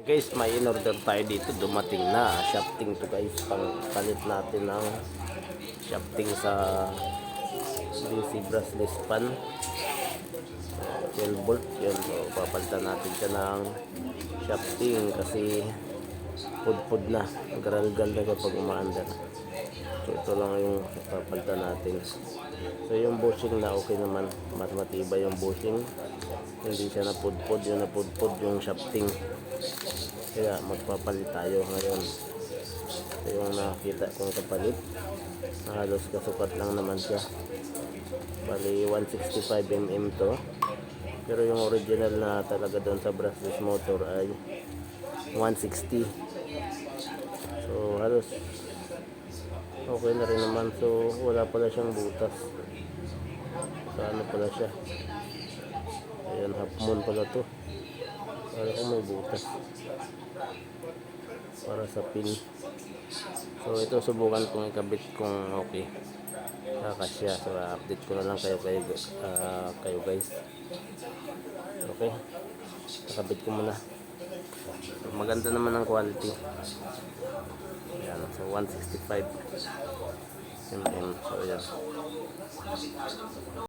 Guys, may in-order tayo dito. Dumating na. Shafting to guys. Pangpalit natin ng shafting sa DC brushless pan. 12 volt. Yun. So, papalitan natin siya ng shafting kasi pud-pud na. Garal-gal na kapag umaandar. So, ito lang yung papalitan natin. So, yung bushing na okay naman. Mas matibay yung bushing. Hindi siya napudpud. Yung napudpud yung shafting. Kaya magpapalit tayo ngayon. Ito yung nakita kong kapalit. Halos kasukat lang naman siya. Bali 165 mm to. Pero yung original na talaga doon sa brushless motor ay 160. So halos okay na rin naman. So wala pala siyang butas. So ano pala siya. Ayan, half moon pala to. Para kung may butas para sa pin. So ito subukan kong ikabit kung okay kakasya. So update ko na lang kayo guys. Okay, nakabit ko muna. So, maganda naman ang quality. Ayan, so 165 mm. So ayan.